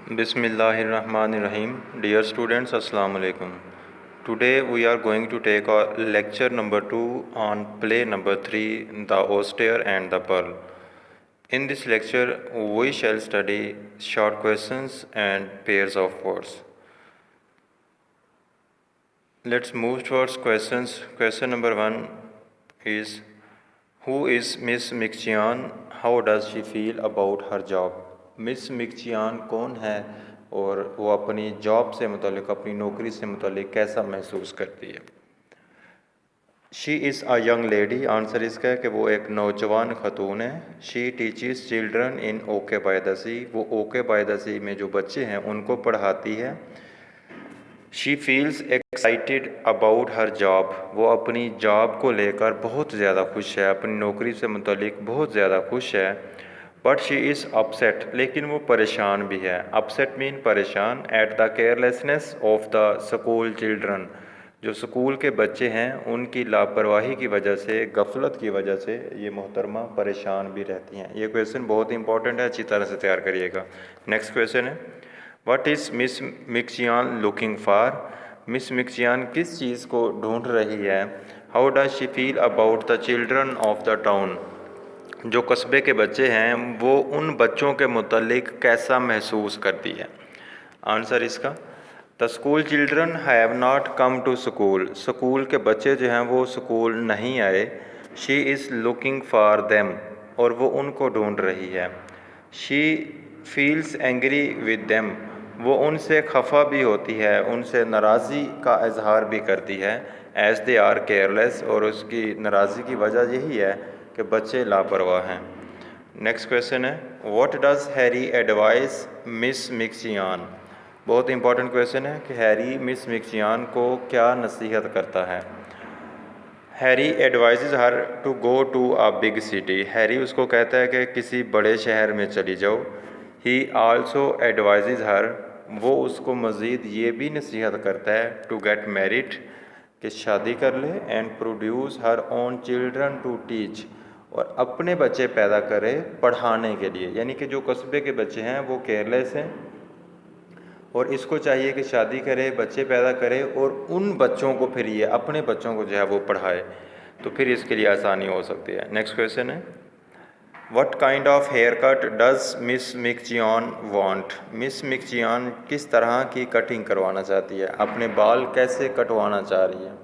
Bismillahirrahmanirrahim. Dear students, Assalamu alaikum. Today we are going to take our lecture number 2 on play number 3, The Oyster and the Pearl. In this lecture, we shall study short questions and pairs of words. Let's move towards questions. Question number 1 is, who is Miss Micchian? How does she feel about her job? Miss Mikchian कौन है और वो अपनी job से मुतालिक, अपनी नौकरी से मुतालिक कैसा महसूस करती है? She is a young lady, answer इसका है कि वो एक नौजवान खतून है। She teaches children in okay by the sea, वो ओके बाय द सी में जो बच्चे हैं उनको पढ़ाती है। She feels excited about her job, वो अपनी जॉब को लेकर बहुत ज़्यादा खुश है, अपनी नौकरी से मुतालिक बहुत ज़्यादा खुश है। बट शी इज़ अपसेट, लेकिन वो परेशान भी है। अपसेट मीन परेशान। At the carelessness of the school children, जो स्कूल के बच्चे हैं उनकी लापरवाही की वजह से, गफलत की वजह से ये मोहतरमा परेशान भी रहती हैं। ये क्वेश्चन बहुत इंपॉर्टेंट है, अच्छी तरह से तैयार करिएगा। नेक्स्ट क्वेश्चन है, what is Miss Mikchian looking for? Miss Mikchian किस चीज़ को ढूंढ रही है? How does she feel about the children of the town, जो कस्बे के बच्चे हैं वो उन बच्चों के मुतालिक कैसा महसूस करती है? आंसर इसका, the school children have not come to school, school के बच्चे जो हैं वो स्कूल नहीं आए। She is looking for them, और वो उनको ढूंढ रही है। She feels angry with them, वो उनसे खफा भी होती है, उनसे नाराज़ी का इजहार भी करती है। एज़ दे आर केयरलेस, और उसकी नाराज़ी की वजह यही है कि बच्चे लापरवाह हैं। नेक्स्ट क्वेश्चन है, what does Harry advise Miss Mikchian? बहुत इंपॉर्टेंट क्वेश्चन है कि हैरी मिस मिक्चियान को क्या नसीहत करता है? Harry advises her to go to a big city, Harry उसको कहता है कि किसी बड़े शहर में चली जाओ। ही आल्सो एडवाइजेज हर, वो उसको मज़ीद ये भी नसीहत करता है टू गेट मैरिड, कि शादी कर ले। And produce her own children to teach, और अपने बच्चे पैदा करे पढ़ाने के लिए। यानी कि जो कस्बे के बच्चे हैं वो केयरलेस हैं और इसको चाहिए कि शादी करे, बच्चे पैदा करे और उन बच्चों को फिर ये अपने बच्चों को जो है वो पढ़ाए, तो फिर इसके लिए आसानी हो सकती है। नेक्स्ट क्वेश्चन है, what kind of haircut does Miss Mikchian want? Miss Mikchian किस तरह की कटिंग करवाना चाहती है, अपने बाल कैसे कटवाना चाह रही है?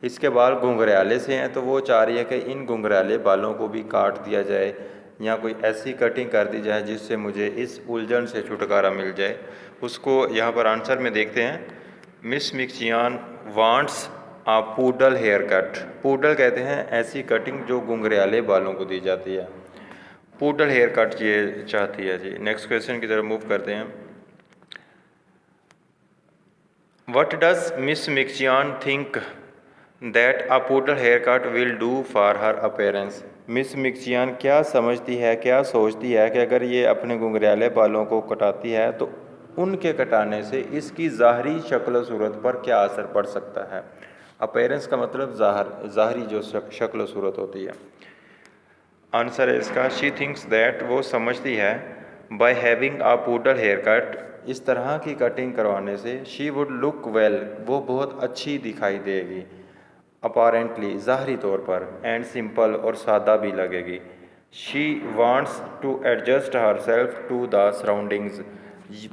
इसके बाल घुंघराले से हैं तो वो चाह रही है कि इन घुंघराले बालों को भी काट दिया जाए या कोई ऐसी कटिंग कर दी जाए जिससे मुझे इस उलझन से छुटकारा मिल जाए। उसको यहाँ पर आंसर में देखते हैं, मिस मिक्चियान वांट्स आ पूडल हेयर कट। पूडल कहते हैं ऐसी कटिंग जो घुंघराले बालों को दी जाती है, पूडल हेयर कट ये चाहती है जी। नेक्स्ट क्वेश्चन की तरफ मूव करते हैं, what does Miss Mikchian think that a poodle haircut will do for her appearance? Miss Mikchian क्या समझती है, क्या सोचती है कि अगर ये अपने घुंघराले बालों को कटाती है तो उनके कटाने से इसकी ज़ाहरी शक्ल सूरत पर क्या असर पड़ सकता है? अपीयरेंस का मतलब ज़ाहरी जो शक्ल सूरत होती है। आंसर है इसका, शी थिंक्स दैट, वो समझती है, by having a poodle haircut, इस तरह की कटिंग करवाने से, शी वुड लुक वेल, वो बहुत अच्छी दिखाई देगी, अपारेंटली ज़ाहरी तौर पर, एंड सिंपल और सादा भी लगेगी। She wants to adjust herself to the surroundings,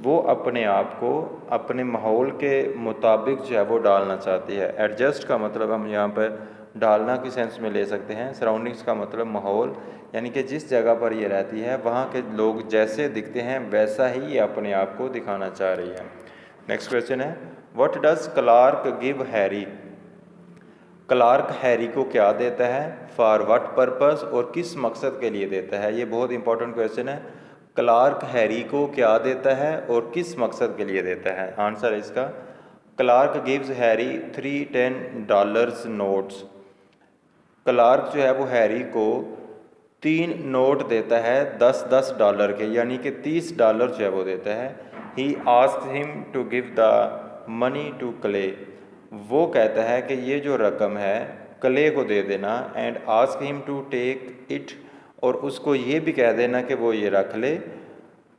वो अपने आप को अपने माहौल के मुताबिक जो है वो डालना चाहती है। एडजस्ट का मतलब हम यहाँ पर डालना की सेंस में ले सकते हैं, सराउंडिंग्स का मतलब माहौल, यानी कि जिस जगह पर ये रहती है वहाँ के लोग जैसे दिखते हैं वैसा ही ये अपने आप को दिखाना चाह रही है। नेक्स्ट क्वेश्चन है, what does Clark give Harry? Clark Harry को क्या देता है, फॉर व्हाट पर्पस, और किस मकसद के लिए देता है? ये बहुत इंपॉर्टेंट क्वेश्चन है। क्लार्क हैरी को क्या देता है और किस मकसद के लिए देता है? आंसर इसका, Clark gives Harry 3 $10 notes. Clark जो है वो हैरी को 3 नोट देता है $10 के, यानी कि $30 जो है वो देता है। He asks him to give the money to Clay, वो कहता है कि ये जो रकम है क्ले को दे देना। And ask him to take it, और उसको ये भी कह देना कि वो ये रख ले।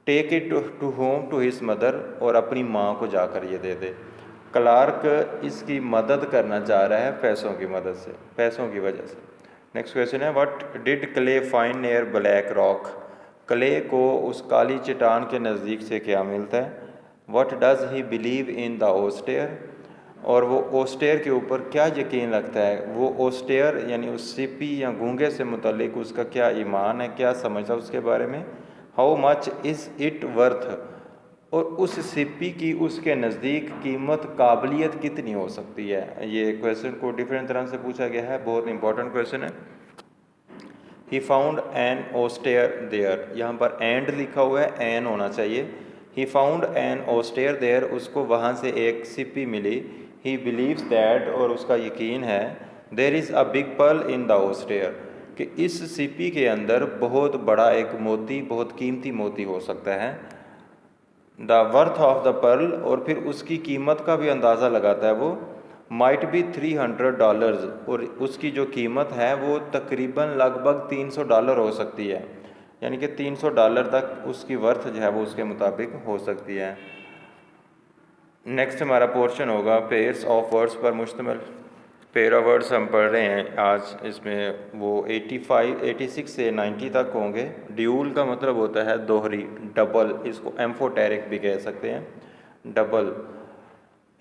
Take it to home to his mother, और अपनी माँ को जाकर ये दे दे। क्लार्क इसकी मदद करना चाह रहा है पैसों की मदद से, पैसों की वजह से। नेक्स्ट क्वेश्चन है, what did clay find near black rock? Clay को उस काली चट्टान के नज़दीक से क्या मिलता है? What does he believe in the oyster? और वो ओस्टेयर के ऊपर क्या यकीन रखता है? वो ओस्टेयर यानी उस सीपी या गूंगे से मुतल्लिक उसका क्या ईमान है, क्या समझता है उसके बारे में? How much is it worth? और उस सीपी की उसके नज़दीक कीमत, काबिलियत कितनी हो सकती है? ये क्वेश्चन को डिफरेंट तरह से पूछा गया है, बहुत इंपॉर्टेंट क्वेश्चन है। He found an oyster there, यहाँ पर एंड लिखा हुआ है, एन होना चाहिए। He found an oyster there, उसको वहाँ से एक सीपी मिली। ही बिलीव्स दैट, और उसका यकीन है, there is a big pearl in the oyster, कि इस सीपी के अंदर बहुत बड़ा एक मोती, बहुत कीमती मोती हो सकता है। The worth of the pearl, और फिर उसकी कीमत का भी अंदाज़ा लगाता है वो। माइट बी $300, और उसकी जो कीमत है वो तकरीबन लगभग $300 हो सकती है, यानी कि $300 तक उसकी वर्थ जो है वो उसके मुताबिक हो सकती है। नेक्स्ट हमारा पोर्शन होगा पेयर्स ऑफ वर्ड्स पर मुश्तमिल। पेयर ऑफ वर्ड्स हम पढ़ रहे हैं आज, इसमें वो 86 से 90 तक होंगे। ड्यूल का मतलब होता है दोहरी, डबल, इसको एम्फोटेरिक भी कह सकते हैं, double.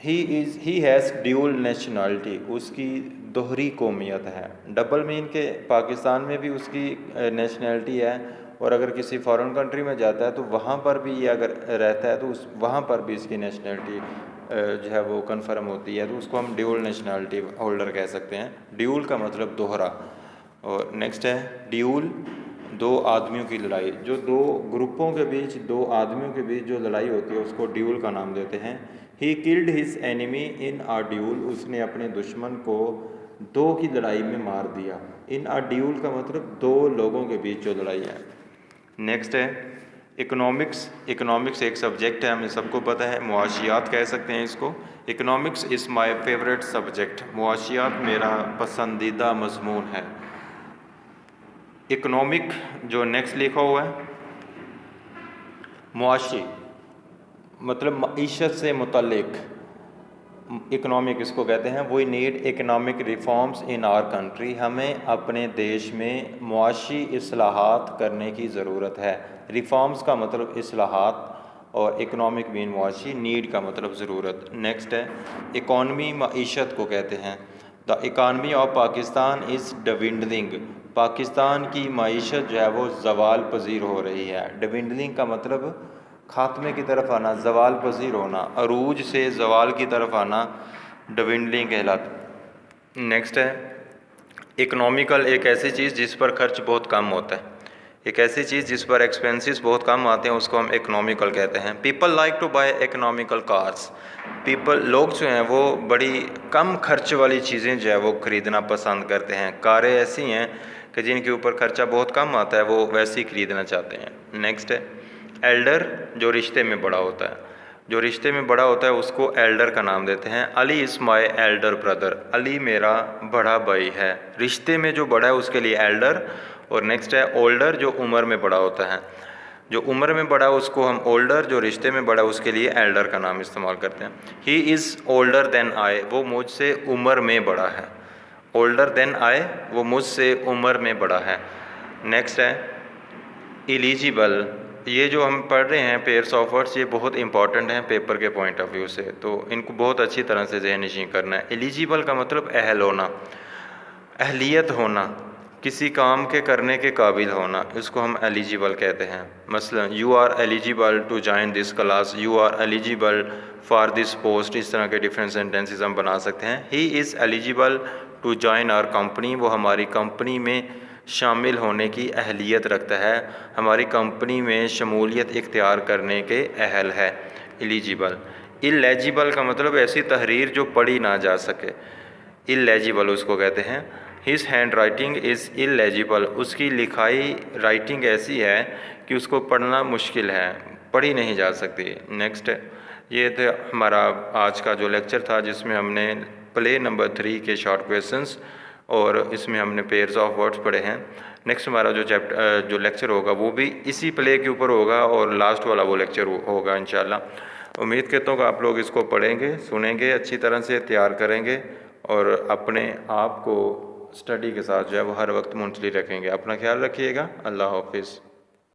He has dual nationality, उसकी दोहरी कौमियत है। डबल मीन के पाकिस्तान में भी उसकी नेशनलिटी है, और अगर किसी फॉरेन कंट्री में जाता है तो वहाँ पर भी ये अगर रहता है तो उस वहाँ पर भी इसकी नेशनलिटी जो है वो कन्फर्म होती है, तो उसको हम ड्यूल नेशनलिटी होल्डर कह सकते हैं। ड्यूल का मतलब दोहरा। और नेक्स्ट है ड्यूल, दो आदमियों की लड़ाई, जो दो ग्रुपों के बीच, दो आदमियों के बीच जो लड़ाई होती है उसको ड्यूल का नाम देते हैं। He killed his enemy in a dual, उसने अपने दुश्मन को दो की लड़ाई में मार दिया। इन अ ड्यूल का मतलब दो लोगों के बीच जो लड़ाई है। नेक्स्ट है इकोनॉमिक्स। इकोनॉमिक्स एक सब्जेक्ट है, हमें सबको पता है, मुआशियात कह सकते हैं इसको। Economics is my favourite subject, मुआशियात मेरा पसंदीदा मजमून है। इकोनॉमिक जो नेक्स्ट लिखा हुआ है, मुआशी मतलब मईशत से मुतल्लिक, इकोनॉमिक इसको कहते हैं। We need economic reforms in our country, हमें अपने देश में मुआशी इस्लाहात करने की ज़रूरत है। रिफॉर्म्स का मतलब इस्लाहात, और इकनॉमिक मीन मुआशी, नीड का मतलब ज़रूरत। नेक्स्ट है इकॉनमी, मईशत को कहते हैं। The economy of Pakistan is dwindling, Pakistan की मईशत जो है वो ज़वाल पजीर हो रही है। डिविंडलिंग का मतलब खात्मे की तरफ आना, ज़वाल पजीर होना, अरूज से ज़वाल की तरफ आना डिविंडलिंग कहलाता। नेक्स्ट है इकनॉमिकल, एक ऐसी चीज़ जिस पर खर्च बहुत कम होता है, एक ऐसी चीज़ जिस पर एक्सपेंसेस बहुत कम आते हैं उसको हम इकनॉमिकल कहते हैं। People like to buy economical cars, people, लोग जो हैं वो बड़ी कम खर्च वाली चीज़ें जो है वो ख़रीदना पसंद करते हैं। कारें ऐसी हैं कि जिनके ऊपर खर्चा बहुत कम आता है, वो वैसी ख़रीदना चाहते हैं। नेक्स्ट है एल्डर, जो रिश्ते में बड़ा होता है, जो रिश्ते में बड़ा होता है उसको एल्डर का नाम देते हैं। Ali is my elder brother, Ali मेरा बड़ा भाई है। रिश्ते में जो बड़ा है उसके लिए एल्डर। और नेक्स्ट है ओल्डर, जो उम्र में बड़ा होता है, जो उम्र में बड़ा है उसको हम ओल्डर, जो रिश्ते में बड़ा है उसके लिए एल्डर का नाम इस्तेमाल करते हैं। He is older than I, वो मुझसे उम्र में बड़ा है। ओल्डर देन आई, वो मुझसे उम्र में बड़ा है। नेक्स्ट है एलिजिबल, ये जो हम पढ़ रहे हैं पेयर्स ऑफ वर्ड्स, ये बहुत इंपॉर्टेंट हैं पेपर के पॉइंट ऑफ व्यू से, तो इनको बहुत अच्छी तरह से ज़हननशीं करना है। एलिजिबल का मतलब अहल होना, अहलियत होना, किसी काम के करने के काबिल होना, इसको हम एलिजिबल कहते हैं। मसलन you are eligible to join this class, you are eligible for this post, इस तरह के डिफरेंट सेंटेंसेस हम बना सकते हैं। He is eligible to join our company, वो हमारी कंपनी में शामिल होने की अहलियत रखता है, हमारी कंपनी में शमूलियत इख्तियार करने के अहल है, एलिजिबल। इलेजिबल का मतलब ऐसी तहरीर जो पढ़ी ना जा सके, इलेजिबल उसको कहते हैं। His hand writing is illegible, उसकी लिखाई राइटिंग ऐसी है कि उसको पढ़ना मुश्किल है, पढ़ी नहीं जा सकती। नेक्स्ट, ये तो हमारा आज का जो लेक्चर था जिसमें हमने प्ले नंबर 3 के शॉर्ट क्वेश्चंस और इसमें हमने पेयर्स ऑफ वर्ड्स पढ़े हैं। नेक्स्ट हमारा जो लेक्चर होगा वो भी इसी प्ले के ऊपर होगा और लास्ट वाला वो लेक्चर होगा इंशाल्लाह। उम्मीद करता हूँ कि आप लोग इसको पढ़ेंगे, सुनेंगे, अच्छी तरह से तैयार करेंगे और अपने आप को स्टडी के साथ जो है वो हर वक्त मुंसलिक रखेंगे। अपना ख्याल रखिएगा। अल्लाह हाफिज़।